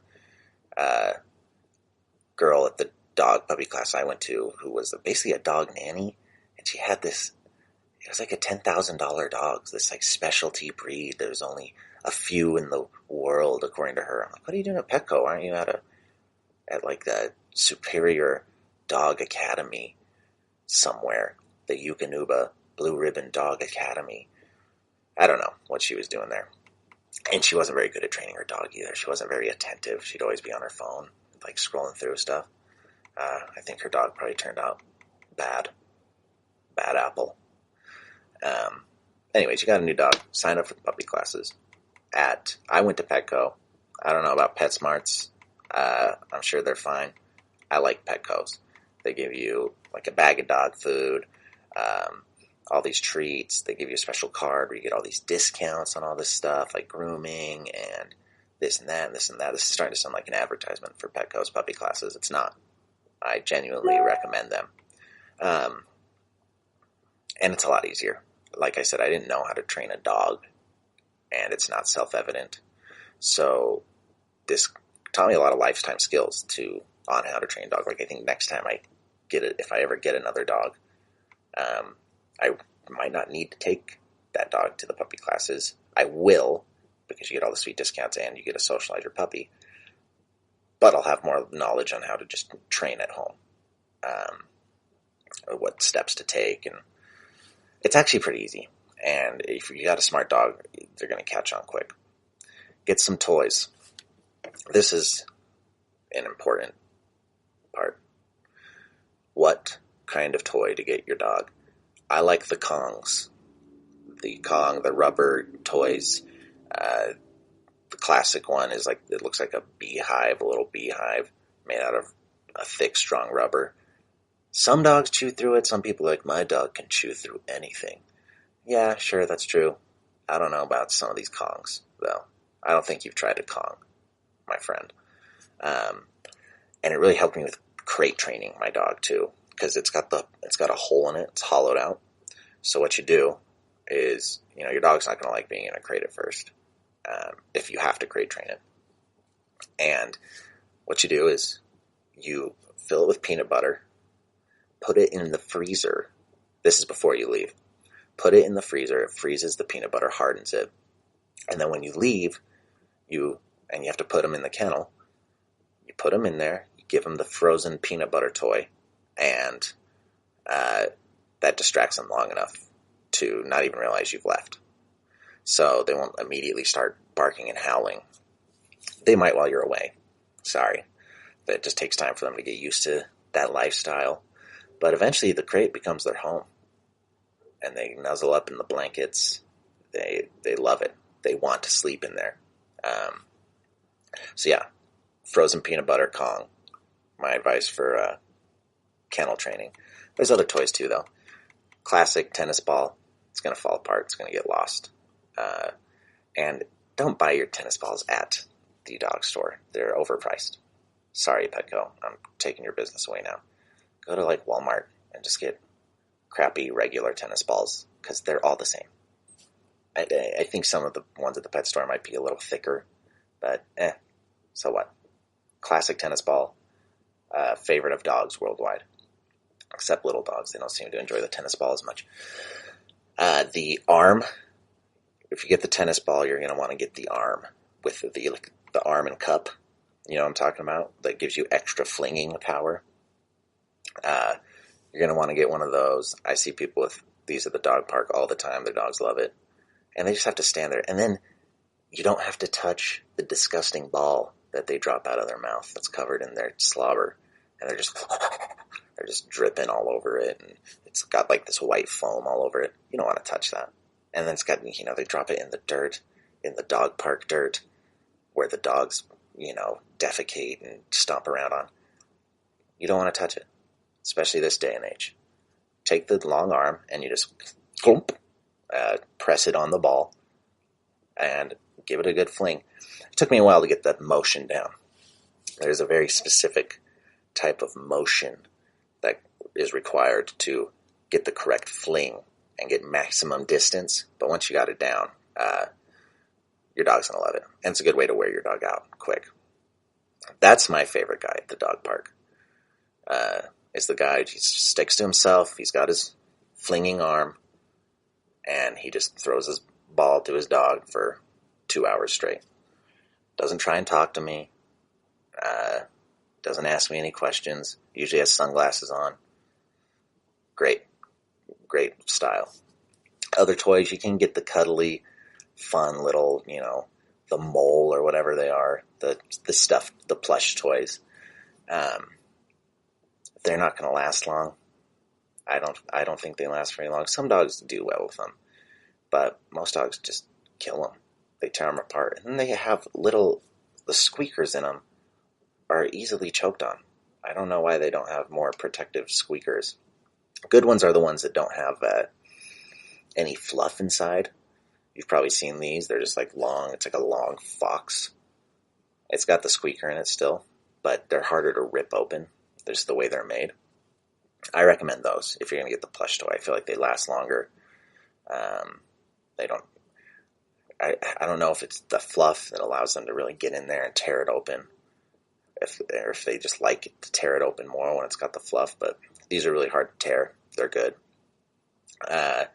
girl at the dog puppy class I went to who was basically a dog nanny, and she had this. It was like a $10,000 dog, this like specialty breed. There's only a few in the world, according to her. I'm like, what are you doing at Petco? Aren't you at like the Superior Dog Academy somewhere? The Eukanuba Blue Ribbon Dog Academy. I don't know what she was doing there. And she wasn't very good at training her dog either. She wasn't very attentive. She'd always be on her phone, like scrolling through stuff. I think her dog probably turned out bad. Bad apple. Anyways, you got a new dog. Sign up for the puppy classes. I went to Petco. I don't know about PetSmarts. I'm sure they're fine. I like Petco's. They give you like a bag of dog food, all these treats. They give you a special card where you get all these discounts on all this stuff, like grooming and this and that and this and that. This is starting to sound like an advertisement for Petco's puppy classes. It's not. I genuinely recommend them. And it's a lot easier. Like I said, I didn't know how to train a dog, and it's not self-evident. So this taught me a lot of lifetime skills on how to train a dog. Like, I think next time I get it, if I ever get another dog, I might not need to take that dog to the puppy classes. I will, because you get all the sweet discounts and you get to socialize your puppy. But I'll have more knowledge on how to just train at home, what steps to take, and it's actually pretty easy. And if you got a smart dog, they're going to catch on quick. Get some toys. This is an important part. What kind of toy to get your dog? I like the Kongs. The rubber toys. The classic one is like, it looks like a little beehive made out of a thick, strong rubber. Some dogs chew through it. Some people are like, my dog can chew through anything. Yeah, sure, that's true. I don't know about some of these Kongs, though. I don't think you've tried a Kong, my friend. And it really helped me with crate training my dog, too, because it's got a hole in it. It's hollowed out. So what you do is, your dog's not going to like being in a crate at first, if you have to crate train it. And what you do is you fill it with peanut butter, put it in the freezer. This is before you leave. Put it in the freezer. It freezes the peanut butter, hardens it. And then when you leave, you have to put them in the kennel. You put them in there. You give them the frozen peanut butter toy. And that distracts them long enough to not even realize you've left. So they won't immediately start barking and howling. They might while you're away. Sorry. But it just takes time for them to get used to that lifestyle. But eventually the crate becomes their home. And they nuzzle up in the blankets. They love it. They want to sleep in there. So yeah, frozen peanut butter Kong. My advice for kennel training. There's other toys too, though. Classic tennis ball. It's going to fall apart. It's going to get lost. And don't buy your tennis balls at the dog store. They're overpriced. Sorry, Petco. I'm taking your business away now. Go to like Walmart and just get crappy regular tennis balls because they're all the same. I think some of the ones at the pet store might be a little thicker, but so what? Classic tennis ball, favorite of dogs worldwide. Except little dogs. They don't seem to enjoy the tennis ball as much. The arm. If you get the tennis ball, you're going to want to get the arm with the arm and cup. You know what I'm talking about? That gives you extra flinging power. You're going to want to get one of those. I see people with these at the dog park all the time. Their dogs love it. And they just have to stand there. And then you don't have to touch the disgusting ball that they drop out of their mouth that's covered in their slobber. And they're just dripping all over it. And it's got like this white foam all over it. You don't want to touch that. And then it's got, they drop it in the dirt, in the dog park dirt, where the dogs, defecate and stomp around on. You don't want to touch it, especially this day and age. Take the long arm and you just press it on the ball and give it a good fling. It took me a while to get that motion down. There's a very specific type of motion that is required to get the correct fling and get maximum distance. But once you got it down, your dog's going to love it. And it's a good way to wear your dog out quick. That's my favorite guy at the dog park. Is the guy who just sticks to himself. He's got his flinging arm, and he just throws his ball to his dog for 2 hours straight. Doesn't try and talk to me. Doesn't ask me any questions. Usually has sunglasses on. Great style. Other toys, you can get the cuddly, fun little, the mole or whatever they are, the stuff, the plush toys. They're not going to last long. I don't think they last very long. Some dogs do well with them, but most dogs just kill them. They tear them apart, and then they have the squeakers in them are easily choked on. I don't know why they don't have more protective squeakers. Good ones are the ones that don't have any fluff inside. You've probably seen these. They're just like long. It's like a long fox. It's got the squeaker in it still, but they're harder to rip open. Just the way they're made. I recommend those if you're going to get the plush toy. I feel like they last longer. They don't. I don't know if it's the fluff that allows them to really get in there and tear it open. If they just like it to tear it open more when it's got the fluff, but these are really hard to tear. They're good. And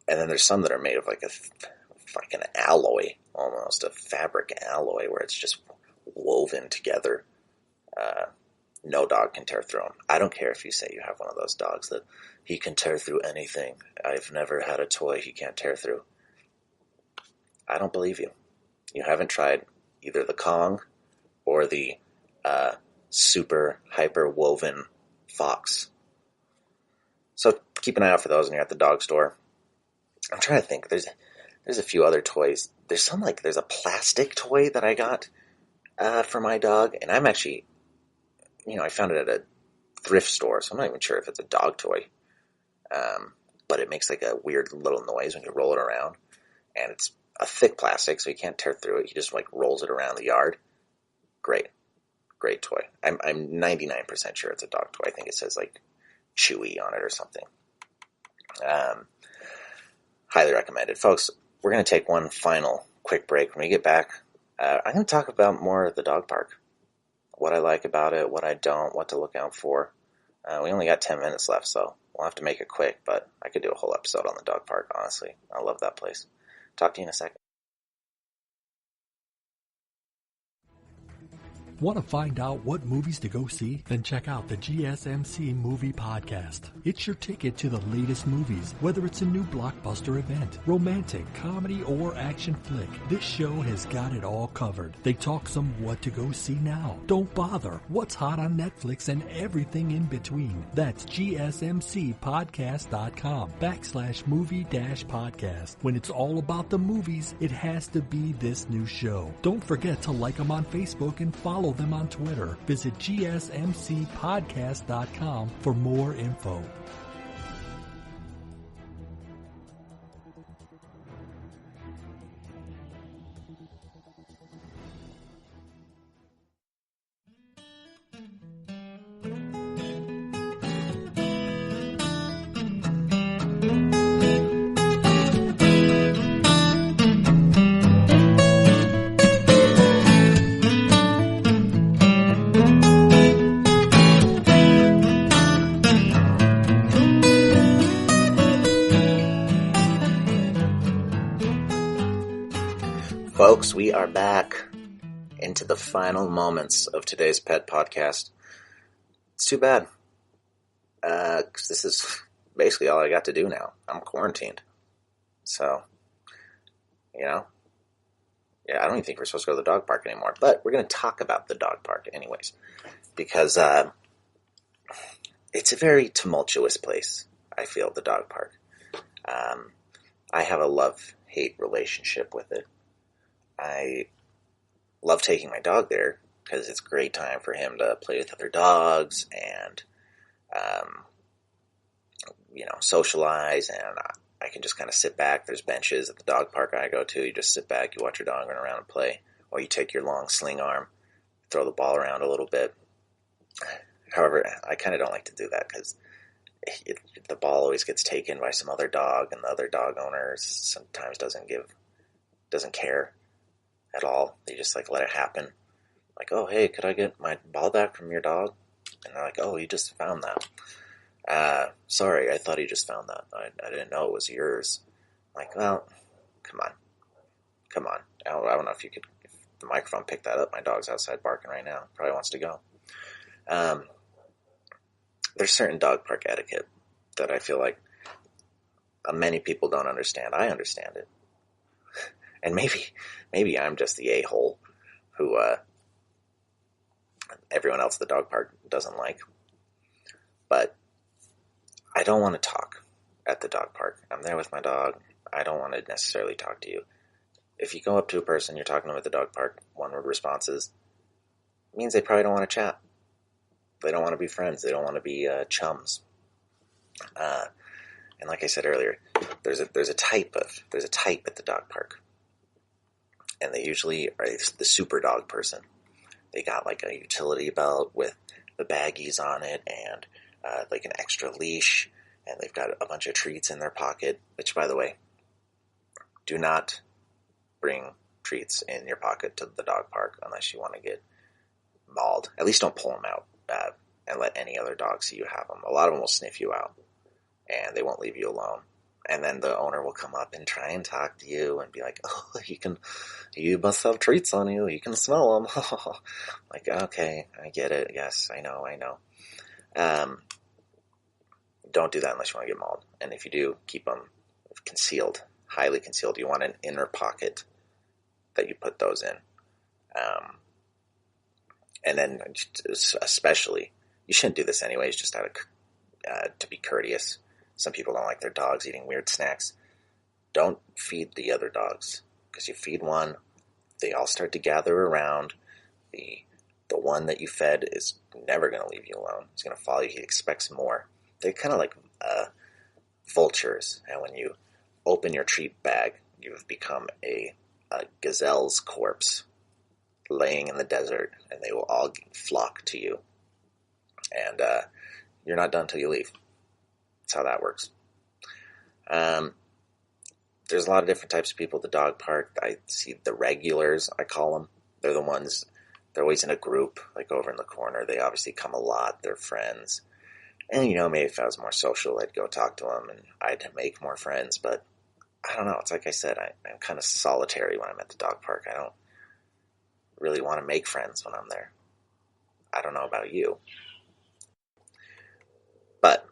then there's some that are made of like an alloy, almost a fabric alloy, where it's just woven together. No dog can tear through them. I don't care if you say you have one of those dogs that he can tear through anything. I've never had a toy he can't tear through. I don't believe you. You haven't tried either the Kong or the super hyper woven fox. So keep an eye out for those when you're at the dog store. I'm trying to think. There's a few other toys. There's a plastic toy that I got for my dog, and I'm actually, I found it at a thrift store, so I'm not even sure if it's a dog toy. But it makes like a weird little noise when you roll it around, and it's a thick plastic, so you can't tear through it. He just rolls it around the yard. Great toy. I'm 99% sure it's a dog toy. I think it says Chewy on it or something. Highly recommended. Folks, we're going to take one final quick break. When we get back, I'm going to talk about more of the dog park. what I like about it, what I don't, what to look out for. We only got 10 minutes left, so we'll have to make it quick, but I could do a whole episode on the dog park, honestly. I love that place. Talk to you in a second. Want to find out what movies to go see? Then check out the GSMC Movie Podcast. It's your ticket to the latest movies, whether it's a new blockbuster event, romantic, comedy, or action flick. This show has got it all covered. They talk some what to go see now, don't bother, what's hot on Netflix, and everything in between. That's gsmcpodcast.com/movie-podcast. When it's all about the movies, it has to be this new show. Don't forget to like them on Facebook and follow them on Twitter. Visit gsmcpodcast.com for more info. Folks, we are back into the final moments of today's pet podcast. It's too bad, because this is basically all I got to do now. I'm quarantined. So, yeah, I don't even think we're supposed to go to the dog park anymore, but we're going to talk about the dog park anyways, because it's a very tumultuous place, I feel, the dog park. I have a love-hate relationship with it. I love taking my dog there because it's a great time for him to play with other dogs and, socialize. And I can just kind of sit back. There's benches at the dog park I go to. You just sit back, you watch your dog run around and play, or you take your long sling arm, throw the ball around a little bit. However, I kind of don't like to do that because the ball always gets taken by some other dog, and the other dog owner sometimes doesn't care at all. They just let it happen. Like, oh, hey, could I get my ball back from your dog? And they're like, oh, you just found that. Sorry, I thought you just found that. I didn't know it was yours. Like, well, come on. I don't know if the microphone picked that up. My dog's outside barking right now. Probably wants to go. There's certain dog park etiquette that I feel like many people don't understand. I understand it. And maybe I'm just the a-hole who everyone else at the dog park doesn't like. But I don't want to talk at the dog park. I'm there with my dog. I don't want to necessarily talk to you. If you go up to a person, you're talking to them at the dog park, one-word responses, it means they probably don't want to chat. They don't want to be friends. They don't want to be chums. And like I said earlier, there's a type at the dog park. And they usually are the super dog person. They got a utility belt with the baggies on it and an extra leash, and they've got a bunch of treats in their pocket, which, by the way, do not bring treats in your pocket to the dog park unless you want to get mauled. At least don't pull them out and let any other dog see you have them. A lot of them will sniff you out, and they won't leave you alone. And then the owner will come up and try and talk to you and be like, oh, you must have treats on you. You can smell them. Okay, I get it. Yes, I know. Don't do that unless you want to get mauled. And if you do, keep them concealed, highly concealed. You want an inner pocket that you put those in. And then especially, you shouldn't do this anyways, just out of to be courteous. Some people don't like their dogs eating weird snacks. Don't feed the other dogs, because you feed one, they all start to gather around. The one that you fed is never going to leave you alone. He's going to follow you. He expects more. They're kind of like vultures. And when you open your treat bag, you've become a gazelle's corpse laying in the desert, and they will all flock to you. And you're not done till you leave. That's how that works. There's a lot of different types of people at the dog park. I see the regulars, I call them. They're the ones They're always in a group, like over in the corner. They obviously come a lot. They're friends. And, maybe if I was more social, I'd go talk to them and I'd make more friends. But I don't know. It's like I said, I'm kind of solitary when I'm at the dog park. I don't really want to make friends when I'm there. I don't know about you. But,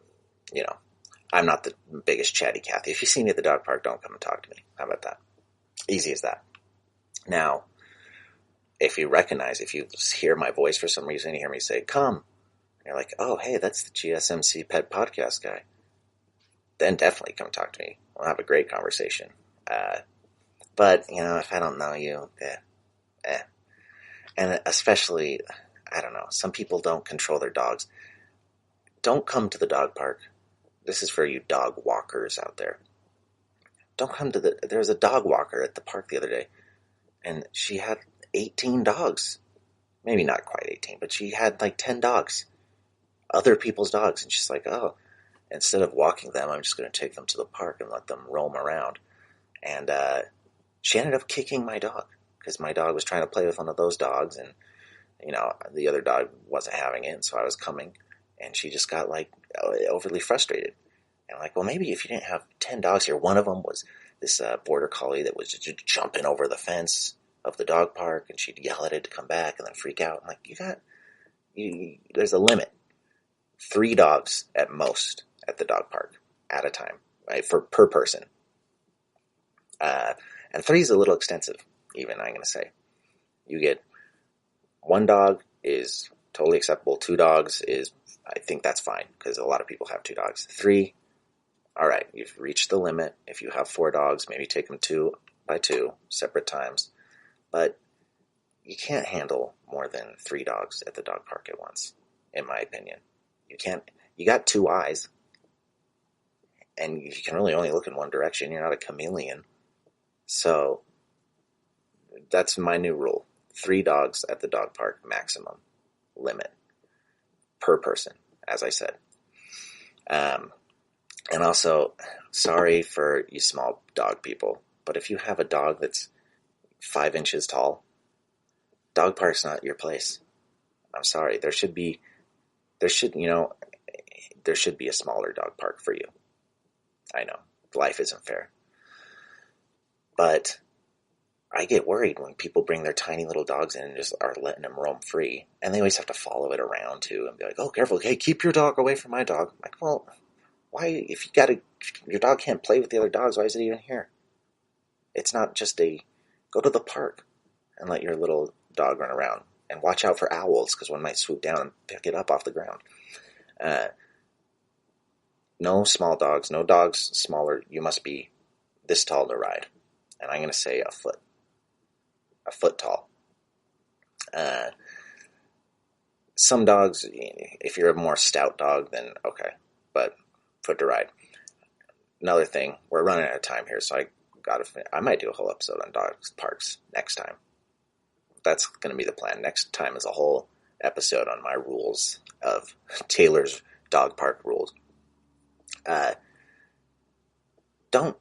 I'm not the biggest chatty Cathy. If you see me at the dog park, don't come and talk to me. How about that? Easy as that. Now, if you hear my voice for some reason, you hear me say, come. You're like, oh, hey, that's the GSMC Pet Podcast guy. Then definitely come talk to me. We'll have a great conversation. But, if I don't know you, And especially, I don't know, some people don't control their dogs. Don't come to the dog park. This is for you dog walkers out there. Don't come to there was a dog walker at the park the other day, and she had 18 dogs. Maybe not quite 18, but she had like 10 dogs. Other people's dogs. And she's like, oh, instead of walking them, I'm just going to take them to the park and let them roam around. And she ended up kicking my dog because my dog was trying to play with one of those dogs, and the other dog wasn't having it, and so I was coming, and she just got like overly frustrated. And I'm like, well, maybe if you didn't have 10 dogs here, one of them was this border collie that was just jumping over the fence of the dog park, and she'd yell at it to come back and then freak out. I'm like, there's a limit. 3 dogs at most at the dog park at a time, right, per person. And 3 is a little extensive, even, I'm going to say. You get 1 dog is totally acceptable. 2 dogs is, I think that's fine, because a lot of people have 2 dogs. 3, all right, you've reached the limit. If you have 4 dogs, maybe take them 2 by 2, separate times. But you can't handle more than 3 dogs at the dog park at once, in my opinion. You got 2 eyes, and you can really only look in one direction. You're not a chameleon. So that's my new rule. 3 dogs at the dog park, maximum limit per person, as I said. And also, sorry for you small dog people, but if you have a dog that's 5 inches tall, dog park's not your place. I'm sorry. There should be a smaller dog park for you. I know, life isn't fair. But I get worried when people bring their tiny little dogs in and just are letting them roam free. And they always have to follow it around, too, and be like, oh, careful, hey, keep your dog away from my dog. I'm like, well, why, if your dog can't play with the other dogs, why is it even here? It's not just go to the park and let your little dog run around. And watch out for owls, because one might swoop down and pick it up off the ground. No small dogs, no dogs smaller. You must be this tall to ride. And I'm going to say a foot tall. Some dogs, if you're a more stout dog, then okay, but foot to ride. Another thing, we're running out of time here, so I might do a whole episode on dogs parks next time. That's going to be the plan. Next time is a whole episode on my rules of Taylor's dog park rules. Don't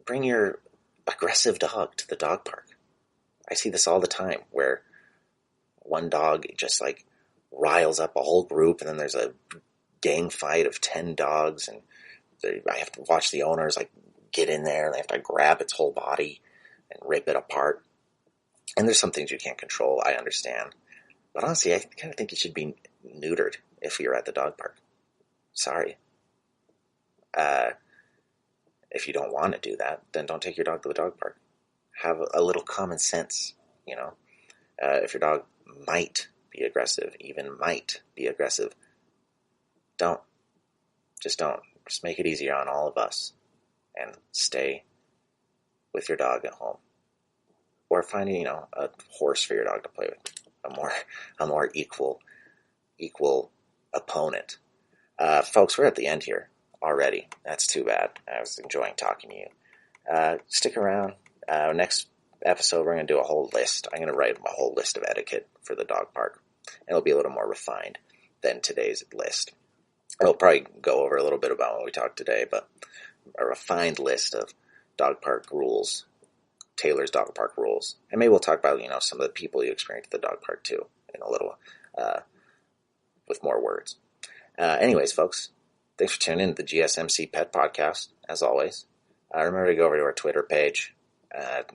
bring your aggressive dog to the dog park. I see this all the time, where one dog just like riles up a whole group, and then there's a gang fight of 10 dogs, and I have to watch the owners like get in there, and they have to grab its whole body and rip it apart. And there's some things you can't control, I understand. But honestly, I kind of think you should be neutered if you're at the dog park. Sorry. If you don't want to do that, then don't take your dog to the dog park. Have a little common sense, If your dog might be aggressive, even might be aggressive, don't. Just don't. Just make it easier on all of us. And stay with your dog at home. Or find, a horse for your dog to play with. A more equal opponent. Folks, we're at the end here already. That's too bad. I was enjoying talking to you. Stick around. Next episode, we're going to do a whole list. I'm going to write a whole list of etiquette for the dog park. It'll be a little more refined than today's list. It'll probably go over a little bit about what we talked today, but a refined list of dog park rules, Taylor's dog park rules. And maybe we'll talk about, some of the people you experience at the dog park too, in a little, with more words. Anyways, folks, thanks for tuning in to the GSMC Pet Podcast, as always. Remember to go over to our Twitter page,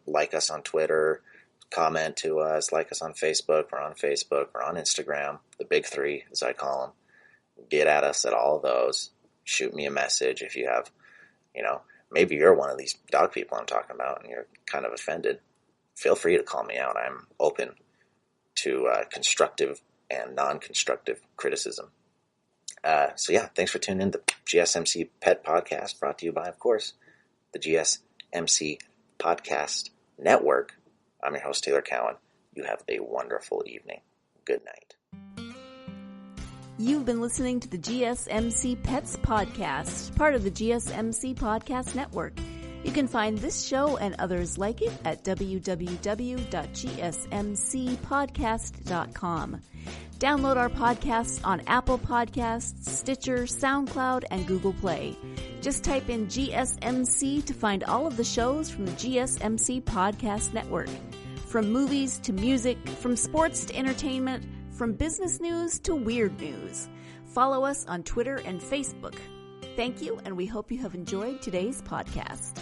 like us on Twitter, comment to us, like us on Facebook. We're on Facebook, we're on Instagram, the big three, as I call them. Get at us at all of those. Shoot me a message if you have, maybe you're one of these dog people I'm talking about and you're kind of offended. Feel free to call me out. I'm open to constructive and non-constructive criticism. So yeah, thanks for tuning in to the GSMC Pet Podcast, brought to you by, of course, the GSMC Podcast Network. I'm your host, Taylor Cowan. You have a wonderful evening. Good night. You've been listening to the GSMC Pets Podcast, part of the GSMC Podcast Network. You can find this show and others like it at www.gsmcpodcast.com. Download our podcasts on Apple Podcasts, Stitcher, SoundCloud, and Google Play. Just type in GSMC to find all of the shows from the GSMC Podcast Network. From movies to music, from sports to entertainment, from business news to weird news. Follow us on Twitter and Facebook. Thank you, and we hope you have enjoyed today's podcast.